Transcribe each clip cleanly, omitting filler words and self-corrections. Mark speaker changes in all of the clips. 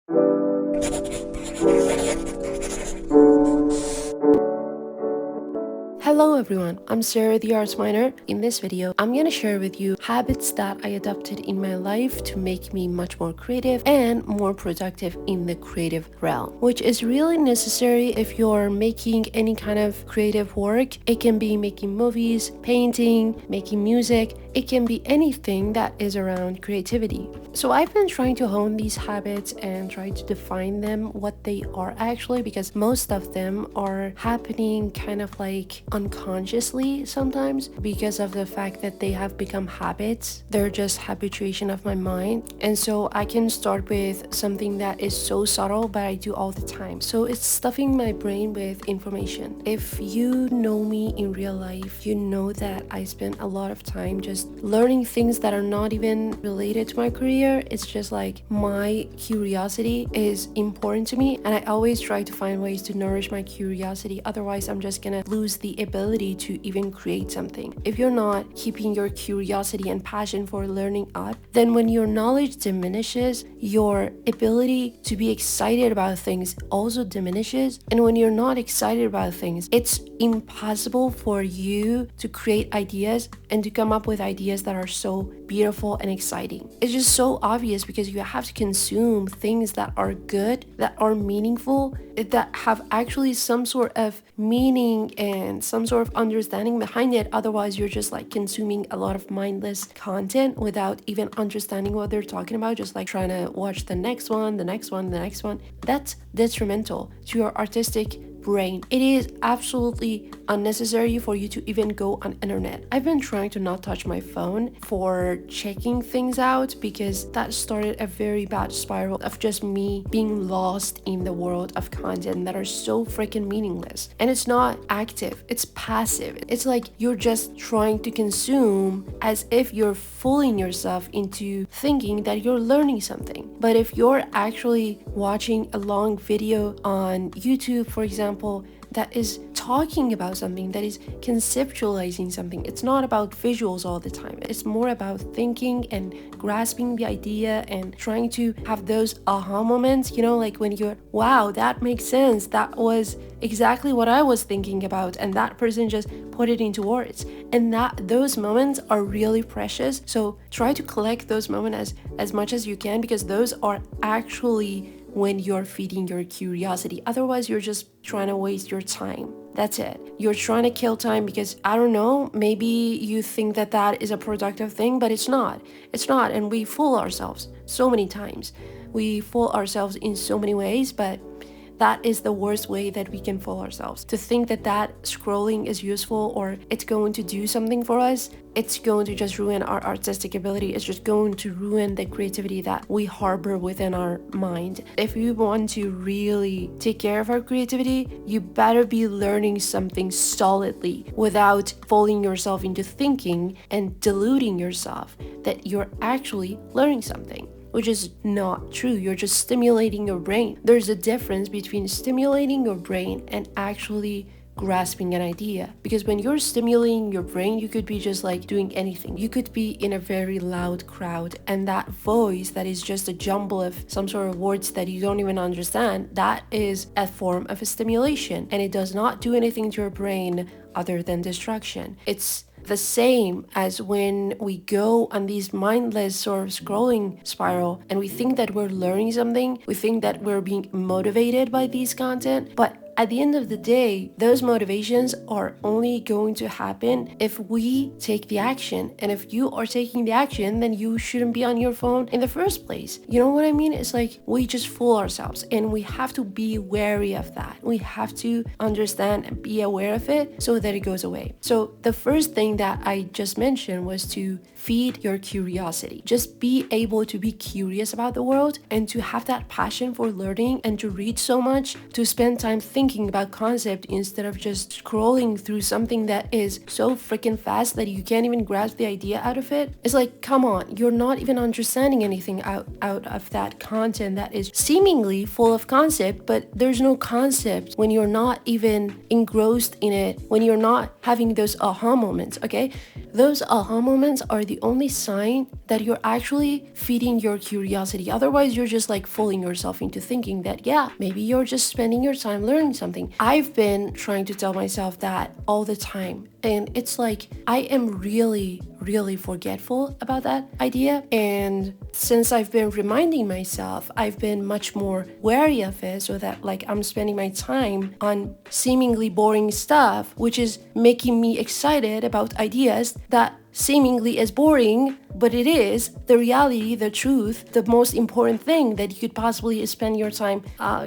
Speaker 1: Hello everyone, I'm Sara the Artminer. In this video, I'm gonna share with you habits that I adopted in my life to make me much more creative and more productive in the creative realm, which is really necessary if you're making any kind of creative work. It can be making movies, painting, making music. It can be anything that is around creativity. So I've been trying to hone these habits and try to define them, what they are actually, because most of them are happening kind of like unconsciously sometimes because of the fact that they have become habits. They're just habituation of my mind. And so I can start with something that is so subtle, but I do all the time. So it's stuffing my brain with information. If you know me in real life, you know that I spend a lot of time just learning things that are not even related to my career. It's just like my curiosity is important to me, and I always try to find ways to nourish my curiosity. Otherwise, I'm just gonna lose the ability to even create something. If you're not keeping your curiosity and passion for learning up, then when your knowledge diminishes, your ability to be excited about things also diminishes. And when you're not excited about things, it's impossible for you to create ideas and to come up with ideas that are so beautiful and exciting. It's just so obvious because you have to consume things that are good, that are meaningful, that have actually some sort of meaning and some sort of understanding behind it. Otherwise, you're just like consuming a lot of mindless content without even understanding what they're talking about, just like trying to watch the next one, the next one, the next one. That's detrimental to your artistic brain. It is absolutely unnecessary for you to even go on internet. I've been trying to not touch my phone for checking things out because that started a very bad spiral of just me being lost in the world of content that are so freaking meaningless. And it's not active, it's passive. It's like you're just trying to consume as if you're fooling yourself into thinking that you're learning something. But if you're actually watching a long video on YouTube, for example, that is talking about something, that is conceptualizing something. It's not about visuals all the time. It's more about thinking and grasping the idea and trying to have those aha moments, like when you're, wow, that makes sense. That was exactly what I was thinking about. And that person just put it into words. And those moments are really precious. So try to collect those moments as much as you can, because those are actually when you're feeding your curiosity. Otherwise, you're just trying to waste your time. That's it. You're trying to kill time because, I don't know, maybe you think that is a productive thing, but it's not. It's not. And we fool ourselves so many times. We fool ourselves in so many ways, but that is the worst way that we can fool ourselves. To think that scrolling is useful or it's going to do something for us, it's going to just ruin our artistic ability. It's just going to ruin the creativity that we harbor within our mind. If you want to really take care of our creativity, you better be learning something solidly without fooling yourself into thinking and deluding yourself that you're actually learning something, which is not true. You're just stimulating your brain. There's a difference between stimulating your brain and actually grasping an idea. Because when you're stimulating your brain, you could be just like doing anything. You could be in a very loud crowd, and that voice that is just a jumble of some sort of words that you don't even understand, that is a form of a stimulation, and it does not do anything to your brain other than distraction. It's the same as when we go on these mindless sort of scrolling spiral and we think that we're learning something, we think that we're being motivated by these content, but at the end of the day, those motivations are only going to happen if we take the action. And if you are taking the action, then you shouldn't be on your phone in the first place. You know what I mean? It's like we just fool ourselves, and we have to be wary of that. We have to understand and be aware of it so that it goes away. So the first thing that I just mentioned was to feed your curiosity. Just be able to be curious about the world and to have that passion for learning and to read so much, to spend time thinking thinking about concept instead of just scrolling through something that is so freaking fast that you can't even grasp the idea out of it. It's like, come on, you're not even understanding anything out of that content that is seemingly full of concept, but there's no concept when you're not even engrossed in it, when you're not having those aha moments, okay? Those aha moments are the only sign that you're actually feeding your curiosity. Otherwise, you're just like fooling yourself into thinking that, yeah, maybe you're just spending your time learning something. I've been trying to tell myself that all the time. And it's like, I am really forgetful about that idea. And since I've been reminding myself, I've been much more wary of it, so that like I'm spending my time on seemingly boring stuff, which is making me excited about ideas that seemingly is boring, but it is the reality, the truth, the most important thing that you could possibly spend your time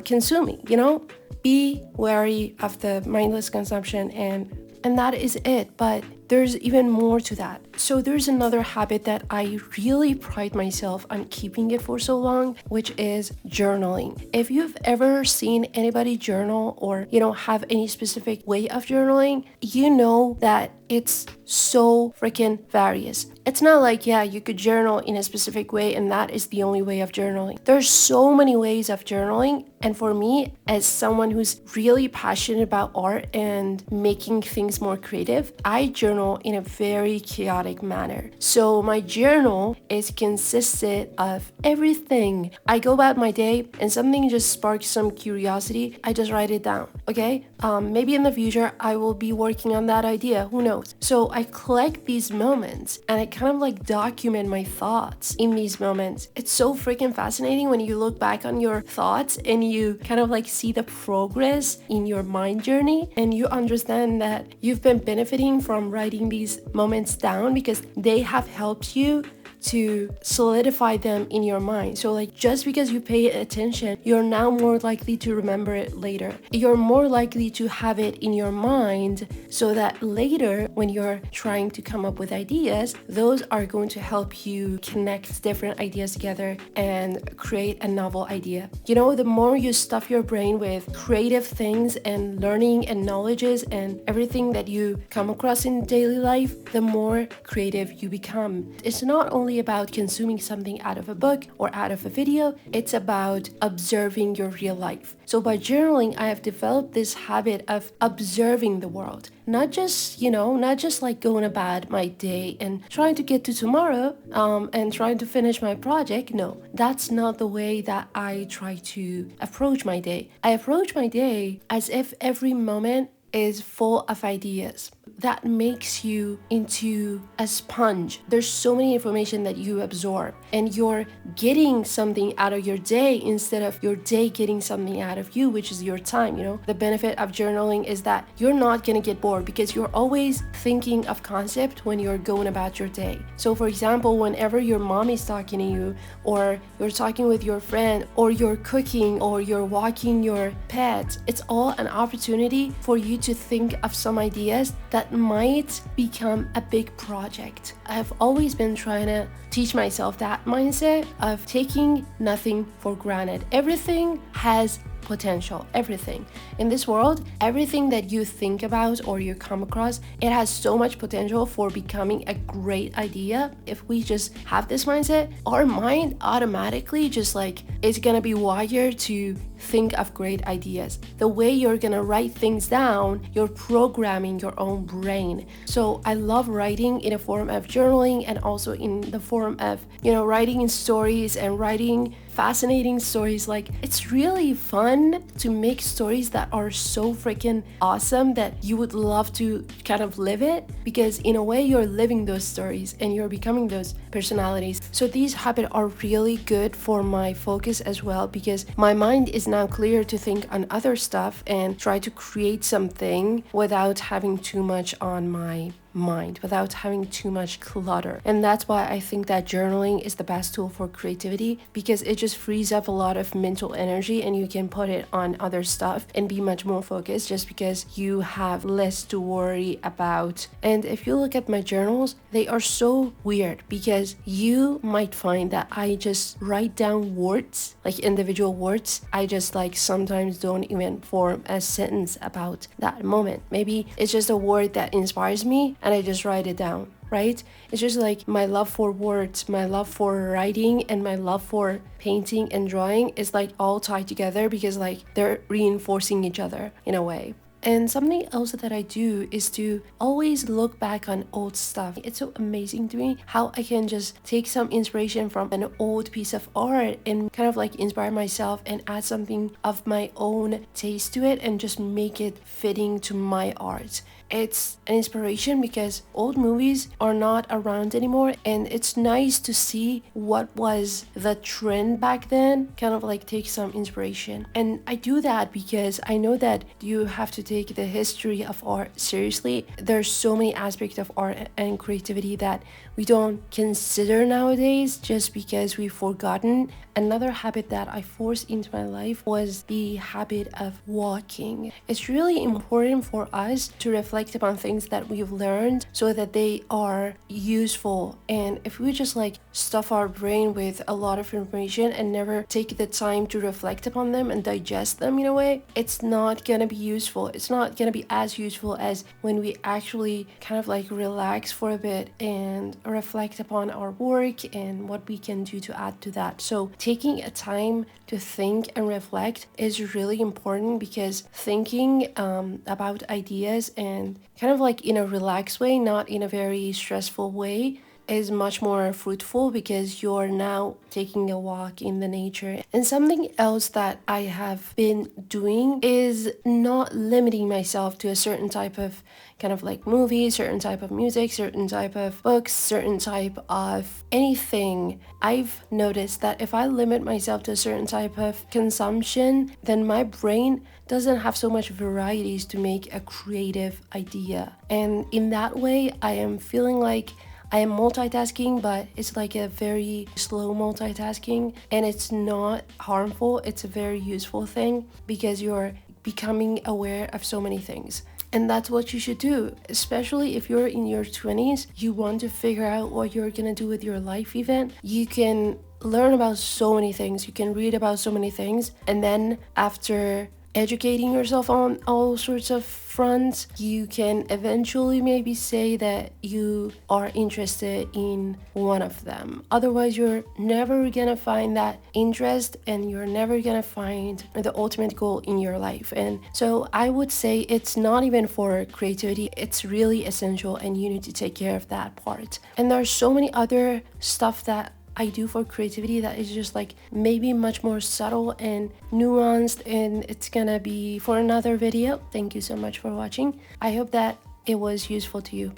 Speaker 1: consuming, you know? Be wary of the mindless consumption, and that is it. But there's even more to that. So there's another habit that I really pride myself on keeping it for so long, which is journaling. If you've ever seen anybody journal or, have any specific way of journaling, you know that it's so freaking various. It's not like, yeah, you could journal in a specific way and that is the only way of journaling. There's so many ways of journaling. And for me, as someone who's really passionate about art and making things more creative, I journal in a very chaotic manner. So my journal is consisted of everything. I go about my day and something just sparks some curiosity. I just write it down, okay? Maybe in the future, I will be working on that idea. Who knows? So I collect these moments and I kind of like document my thoughts in these moments. It's so freaking fascinating when you look back on your thoughts and you kind of like see the progress in your mind journey, and you understand that you've been benefiting from writing these moments down because they have helped you to solidify them in your mind. So like, just because you pay attention, you're now more likely to remember it later. You're more likely to have it in your mind so that later when you're trying to come up with ideas, those are going to help you connect different ideas together and create a novel idea. The more you stuff your brain with creative things and learning and knowledges and everything that you come across in daily life, the more creative you become. It's not only about consuming something out of a book or out of a video, it's about observing your real life. So by journaling, I have developed this habit of observing the world. Not just like going about my day and trying to get to tomorrow and trying to finish my project. No, that's not the way that I try to approach my day. I approach my day as if every moment is full of ideas. That makes you into a sponge. There's so many information that you absorb and you're getting something out of your day instead of your day getting something out of you, which is your time. The benefit of journaling is that you're not gonna get bored because you're always thinking of concept when you're going about your day. So for example, whenever your mom is talking to you, or you're talking with your friend, or you're cooking, or you're walking your pet, it's all an opportunity for you to think of some ideas that might become a big project. I've always been trying to teach myself that mindset of taking nothing for granted. Everything has potential. Everything in this world, everything that you think about or you come across, it has so much potential for becoming a great idea. If we just have this mindset, our mind automatically just like is gonna be wired to think of great ideas. The way you're gonna write things down, you're programming your own brain. So I love writing in a form of journaling and also in the form of, writing in stories and writing fascinating stories. Like, it's really fun to make stories that are so freaking awesome that you would love to kind of live it, because in a way you're living those stories and you're becoming those personalities. So these habits are really good for my focus as well, because my mind is now clear to think on other stuff and try to create something without having too much on my mind without having too much clutter. And that's why I think that journaling is the best tool for creativity, because it just frees up a lot of mental energy and you can put it on other stuff and be much more focused just because you have less to worry about. And if you look at my journals, they are so weird because you might find that I just write down words, like individual words. I just like sometimes don't even form a sentence about that moment. Maybe it's just a word that inspires me and I just write it down, right? It's just like my love for words, my love for writing, and my love for painting and drawing is like all tied together because like they're reinforcing each other in a way. And something else that I do is to always look back on old stuff. It's so amazing to me how I can just take some inspiration from an old piece of art and kind of like inspire myself and add something of my own taste to it and just make it fitting to my art. It's an inspiration because old movies are not around anymore, and it's nice to see what was the trend back then, kind of like take some inspiration. And I do that because I know that you have to take the history of art seriously. There's so many aspects of art and creativity that we don't consider nowadays just because we've forgotten. Another habit that I forced into my life was the habit of walking. It's really important for us to reflect upon things that we've learned so that they are useful. And if we just like stuff our brain with a lot of information and never take the time to reflect upon them and digest them in a way, it's not gonna be useful. It's not gonna be as useful as when we actually kind of like relax for a bit and reflect upon our work and what we can do to add to that. So taking a time to think and reflect is really important because thinking about ideas and kind of like in a relaxed way, not in a very stressful way, is much more fruitful because you're now taking a walk in the nature. And something else that I have been doing is not limiting myself to a certain type of kind of like movie, certain type of music, certain type of books, certain type of anything. I've noticed that if I limit myself to a certain type of consumption, then my brain doesn't have so much varieties to make a creative idea. And in that way, I am feeling like I am multitasking, but it's like a very slow multitasking, and it's not harmful. It's a very useful thing because you're becoming aware of so many things. And that's what you should do, especially if you're in your 20s, you want to figure out what you're gonna do with your life event. You can learn about so many things, you can read about so many things, and then after educating yourself on all sorts of fronts, you can eventually maybe say that you are interested in one of them. Otherwise, you're never gonna find that interest and you're never gonna find the ultimate goal in your life. And so I would say it's not even for creativity, it's really essential and you need to take care of that part. And there's so many other stuff that I do for creativity that is just like maybe much more subtle and nuanced, and it's gonna be for another video. Thank you so much for watching. I hope that it was useful to you.